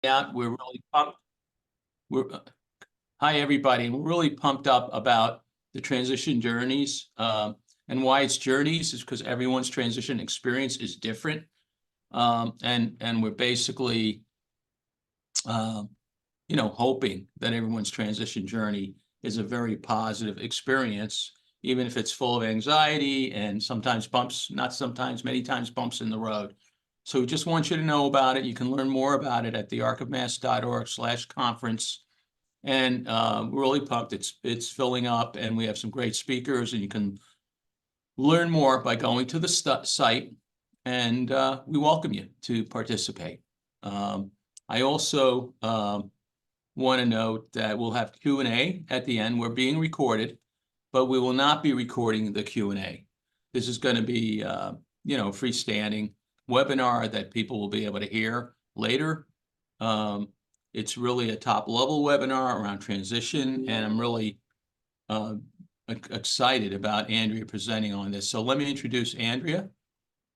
out. We're really pumped. Hi, everybody. We're really pumped up about the transition journeys. And why it's journeys is because everyone's transition experience is different. And we're basically, hoping that everyone's transition journey is a very positive experience, even if it's full of anxiety and sometimes bumps, not sometimes, many times bumps in the road. So we just want you to know about it. You can learn more about it at thearcofmass.org/conference. And we're really pumped. It's filling up, and we have some great speakers, and you can learn more by going to the site, and we welcome you to participate. I also want to note that we'll have Q&A at the end. We're being recorded, but we will not be recording the Q&A. This is going to be, freestanding webinar that people will be able to hear later. It's really a top-level webinar around transition, and I'm really excited about Andrea presenting on this. So let me introduce Andrea.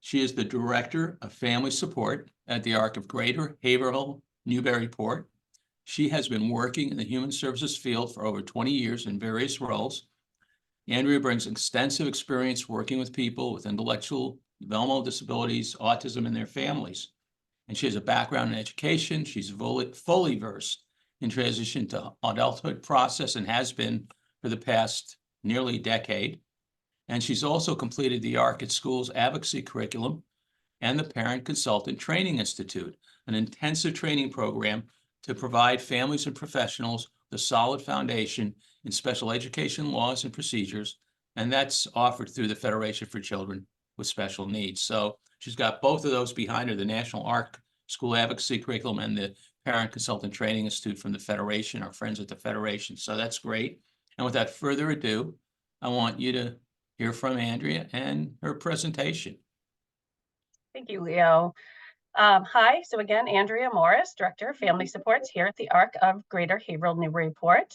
She is the Director of Family Support at the Arc of Greater Haverhill-Newburyport. She has been working in the human services field for over 20 years in various roles. Andrea brings extensive experience working with people with intellectual, developmental disabilities, autism, and their families. And she has a background in education. She's fully versed in transition to adulthood process and has been for the past nearly decade. And she's also completed the ARC at School's Advocacy curriculum and the Parent Consultant Training Institute, an intensive training program to provide families and professionals the solid foundation in special education laws and procedures. And that's offered through the Federation for Children with Special Needs. So she's got both of those behind her, the National ARC School Advocacy curriculum and the Parent Consultant Training Institute from the Federation, our friends at the Federation. So that's great. And without further ado, I want you to hear from Andrea and her presentation. Thank you, Leo. Hi, so again, Andrea Morris, Director of Family Supports here at the Arc of Greater Haverhill-Newburyport.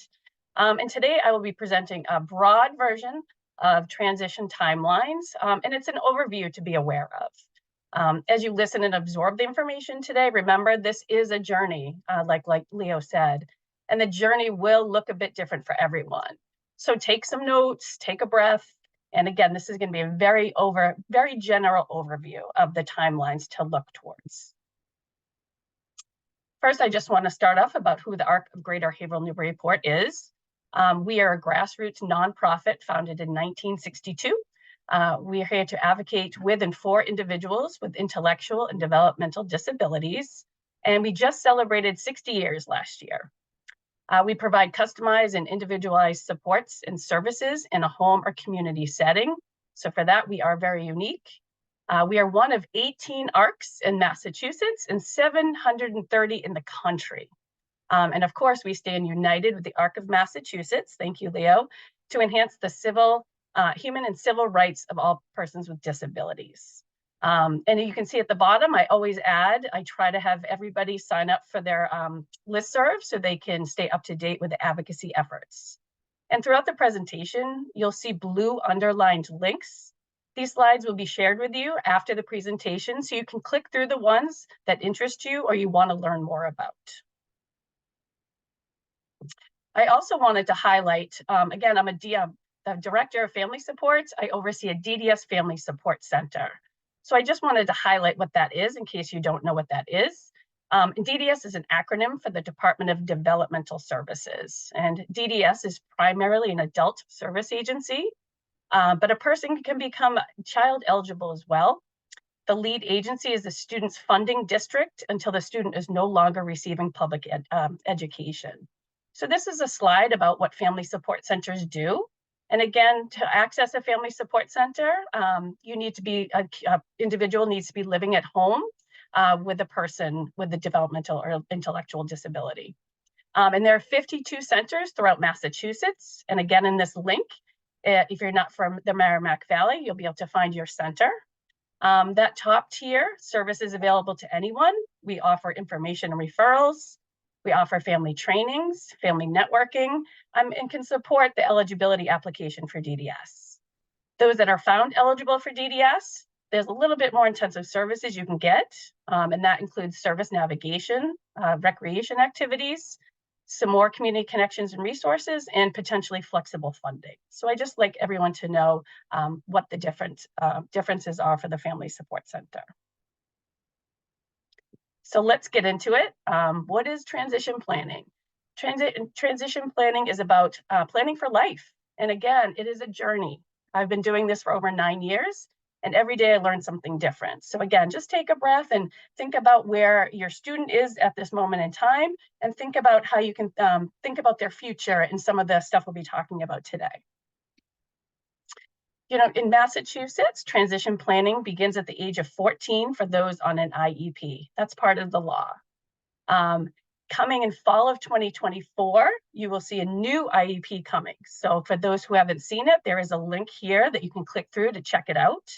And today I will be presenting a broad version of transition timelines, and it's an overview to be aware of. As you listen and absorb the information today, remember this is a journey, like Leo said, and the journey will look a bit different for everyone. So take some notes, take a breath, and again, this is going to be a very general overview of the timelines to look towards. First, I just want to start off about who the Arc of Greater Haverhill-Newburyport is. We are a grassroots nonprofit founded in 1962. We are here to advocate with and for individuals with intellectual and developmental disabilities, and we just celebrated 60 years last year. We provide customized and individualized supports and services in a home or community setting. So for that, we are very unique. We are one of 18 ARCs in Massachusetts and 730 in the country. And of course, we stand united with the Arc of Massachusetts, thank you, Leo, to enhance the human and civil rights of all persons with disabilities. And you can see at the bottom, I always add, I try to have everybody sign up for their listserv so they can stay up to date with the advocacy efforts. And throughout the presentation, you'll see blue underlined links. These slides will be shared with you after the presentation, so you can click through the ones that interest you or you want to learn more about. I also wanted to highlight, again, I'm the Director of Family Supports. I oversee a DDS Family Support Center. So I just wanted to highlight what that is in case you don't know what that is. DDS is an acronym for the Department of Developmental Services. And DDS is primarily an adult service agency, but a person can become child eligible as well. The lead agency is the student's funding district until the student is no longer receiving public education. So this is a slide about what family support centers do. And again, to access a family support center, you need to be, an individual needs to be living at home with a person with a developmental or intellectual disability. And there are 52 centers throughout Massachusetts. And again, in this link, if you're not from the Merrimack Valley, you'll be able to find your center. That top tier, services available to anyone. We offer information and referrals. We offer family trainings, family networking, and can support the eligibility application for DDS. Those that are found eligible for DDS, there's a little bit more intensive services you can get, and that includes service navigation, recreation activities, some more community connections and resources, and potentially flexible funding. So I just like everyone to know what the differences are for the Family Support Center. So let's get into it. What is transition planning? Transition planning is about planning for life. And again, it is a journey. I've been doing this for over 9 years, and every day I learn something different. So again, just take a breath and think about where your student is at this moment in time, and think about how you can think about their future and some of the stuff we'll be talking about today. You know, in Massachusetts, transition planning begins at the age of 14 for those on an IEP. That's part of the law. Coming in fall of 2024, you will see a new IEP coming. So for those who haven't seen it, there is a link here that you can click through to check it out.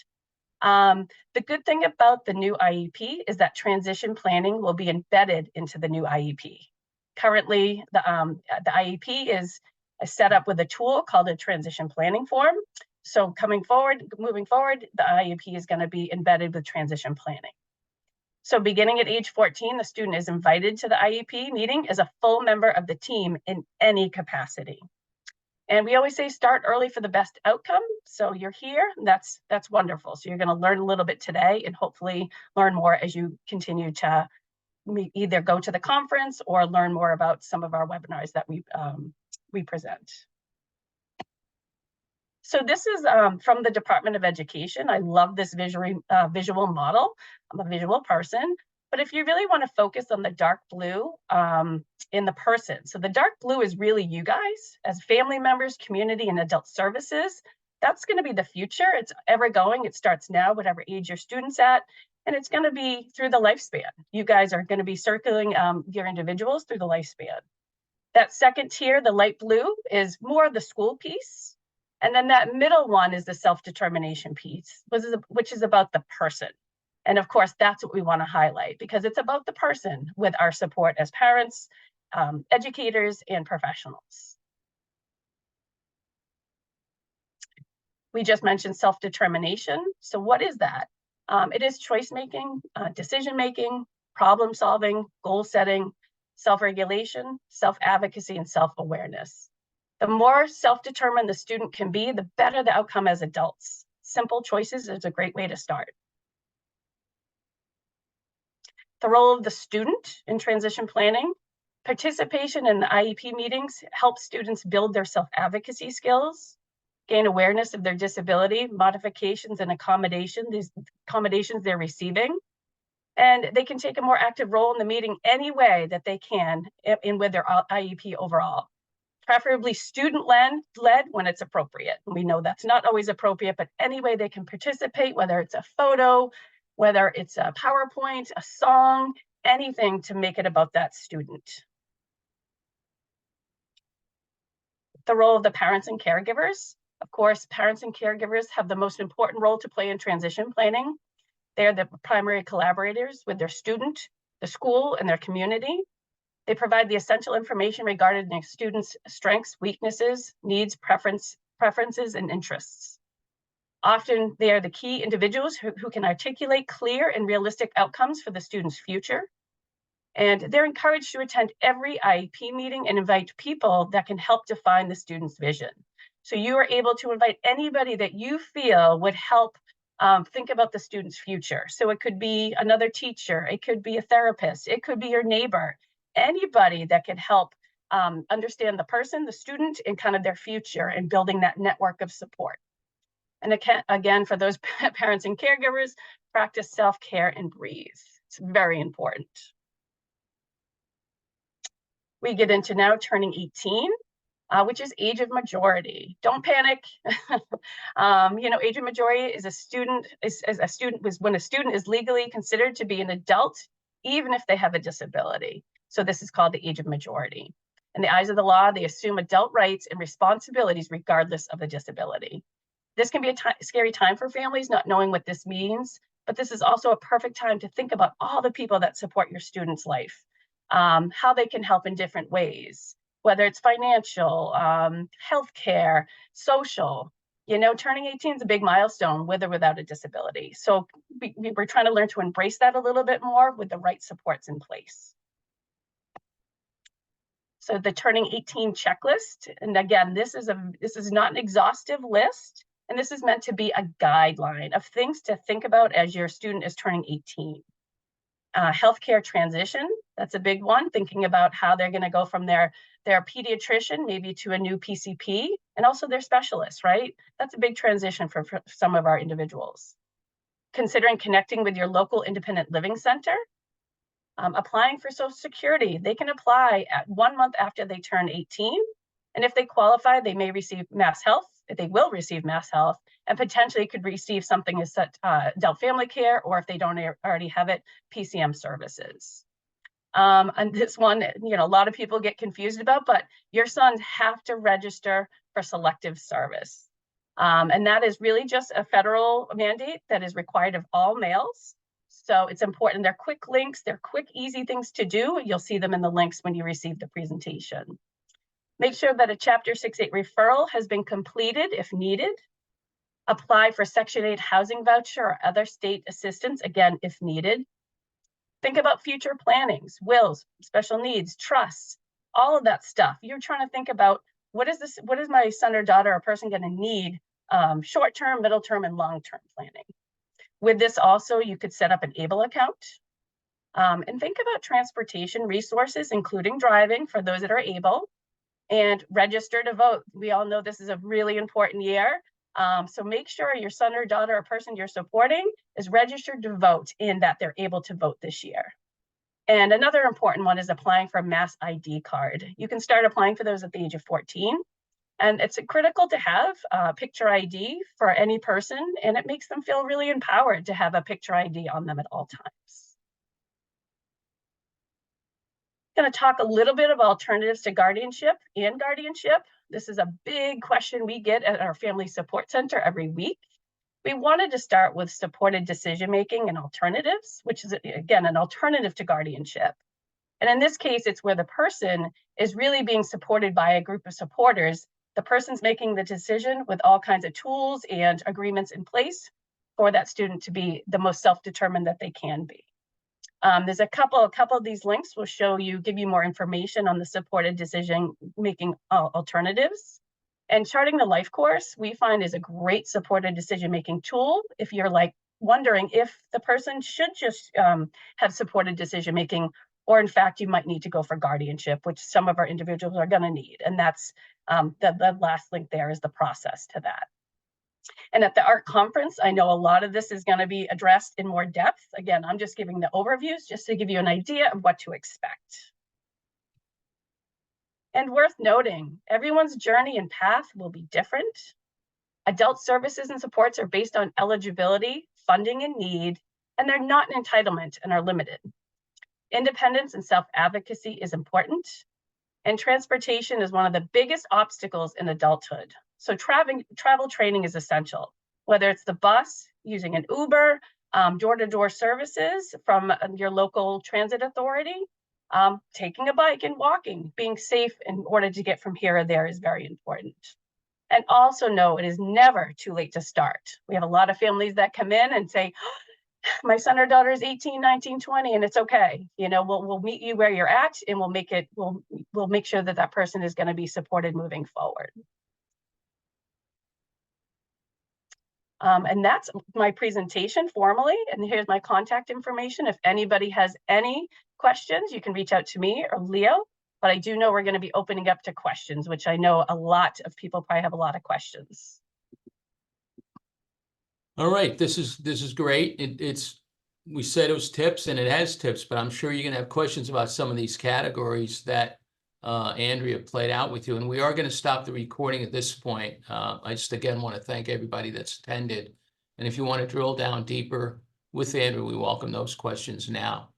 The good thing about the new IEP is that transition planning will be embedded into the new IEP. Currently, the IEP is set up with a tool called a transition planning form. So moving forward, the IEP is going to be embedded with transition planning. So beginning at age 14, the student is invited to the IEP meeting as a full member of the team in any capacity. And we always say start early for the best outcome. So you're here, that's wonderful. So you're going to learn a little bit today and hopefully learn more as you continue to either go to the conference or learn more about some of our webinars that we present. So this is from the Department of Education. I love this visual model. I'm a visual person, but if you really want to focus on the dark blue in the person, so the dark blue is really you guys as family members, community, and adult services. That's going to be the future. It's ever going. It starts now, whatever age your student's at, and it's going to be through the lifespan. You guys are going to be circling your individuals through the lifespan. That second tier, the light blue, is more of the school piece. And then that middle one is the self-determination piece, which is about the person. And of course, that's what we want to highlight because it's about the person with our support as parents, educators, and professionals. We just mentioned self-determination. So what is that? It is choice-making, decision-making, problem-solving, goal-setting, self-regulation, self-advocacy, and self-awareness. The more self-determined the student can be, the better the outcome as adults. Simple choices is a great way to start. The role of the student in transition planning. Participation in the IEP meetings helps students build their self-advocacy skills, gain awareness of their disability, modifications and accommodations they're receiving, and they can take a more active role in the meeting any way that they can with their IEP overall. Preferably student-led when it's appropriate. We know that's not always appropriate, but any way they can participate, whether it's a photo, whether it's a PowerPoint, a song, anything to make it about that student. The role of the parents and caregivers. Of course, parents and caregivers have the most important role to play in transition planning. They're the primary collaborators with their student, the school, and their community. They provide the essential information regarding their students' strengths, weaknesses, needs, preferences, and interests. Often, they are the key individuals who can articulate clear and realistic outcomes for the student's future. And they're encouraged to attend every IEP meeting and invite people that can help define the student's vision. So you are able to invite anybody that you feel would help think about the student's future. So it could be another teacher, it could be a therapist, it could be your neighbor, anybody that can help understand the person, the student, and kind of their future and building that network of support. And again, for those parents and caregivers, practice self-care and breathe. It's very important. We get into now turning 18, which is age of majority. Don't panic. You know, age of majority is when a student is legally considered to be an adult, even if they have a disability. So this is called the age of majority. In the eyes of the law, they assume adult rights and responsibilities regardless of the disability. This can be a scary time for families not knowing what this means, but this is also a perfect time to think about all the people that support your student's life, how they can help in different ways, whether it's financial, healthcare, social. You know, turning 18 is a big milestone with or without a disability. So we're trying to learn to embrace that a little bit more with the right supports in place. So the turning 18 checklist, and again, this is not an exhaustive list, and this is meant to be a guideline of things to think about as your student is turning 18. Healthcare transition, that's a big one, thinking about how they're going to go from their pediatrician maybe to a new PCP, and also their specialist, right? That's a big transition for some of our individuals. Considering connecting with your local independent living center. Applying for Social Security, they can apply at 1 month after they turn 18. And if they qualify, they may receive Mass Health. They will receive Mass Health and potentially could receive something as such adult family care, or if they don't already have it, PCM services. And this one, you know, a lot of people get confused about, but your sons have to register for selective service. And that is really just a federal mandate that is required of all males. So it's important. They're quick links. They're quick, easy things to do. You'll see them in the links when you receive the presentation. Make sure that a Chapter 6.8 referral has been completed if needed. Apply for Section 8 housing voucher or other state assistance, again, if needed. Think about future plannings, wills, special needs, trusts, all of that stuff. You're trying to think about what is my son or daughter or person going to need short-term, middle-term, and long-term planning. With this also, you could set up an ABLE account and think about transportation resources, including driving for those that are able, and register to vote. We all know this is a really important year. So make sure your son or daughter or person you're supporting is registered to vote and that they're able to vote this year. And another important one is applying for a Mass ID card. You can start applying for those at the age of 14. And it's critical to have a picture ID for any person, and it makes them feel really empowered to have a picture ID on them at all times. I'm going to talk a little bit about alternatives to guardianship and guardianship. This is a big question we get at our Family Support Center every week. We wanted to start with supported decision-making and alternatives, which is, again, an alternative to guardianship. And in this case, it's where the person is really being supported by a group of supporters. The person's making the decision with all kinds of tools and agreements in place for that student to be the most self-determined that they can be. There's a couple of these links will give you more information on the supported decision-making alternatives. And charting the life course, we find is a great supported decision-making tool if you're like wondering if the person should just have supported decision-making, or in fact, you might need to go for guardianship, which some of our individuals are going to need. And that's the last link there is the process to that. And at the ARC conference, I know a lot of this is going to be addressed in more depth. Again, I'm just giving the overviews just to give you an idea of what to expect. And worth noting, everyone's journey and path will be different. Adult services and supports are based on eligibility, funding, and need, and they're not an entitlement and are limited. Independence and self-advocacy is important, and transportation is one of the biggest obstacles in adulthood. So travel training is essential, whether it's the bus, using an Uber, door-to-door services from your local transit authority, taking a bike and walking, being safe in order to get from here or there is very important. And also know it is never too late to start. We have a lot of families that come in and say, my son or daughter is 18, 19, 20, and it's okay. You know, we'll meet you where you're at, and we'll make sure that that person is going to be supported moving forward. And that's my presentation formally. And here's my contact information. If anybody has any questions, you can reach out to me or Leo. But I do know we're going to be opening up to questions, which I know a lot of people probably have a lot of questions. All right, this is great. We said it was tips, and it has tips, but I'm sure you're going to have questions about some of these categories that Andrea played out with you. And we are going to stop the recording at this point. I just again want to thank everybody that's attended. And if you want to drill down deeper with Andrea, we welcome those questions now.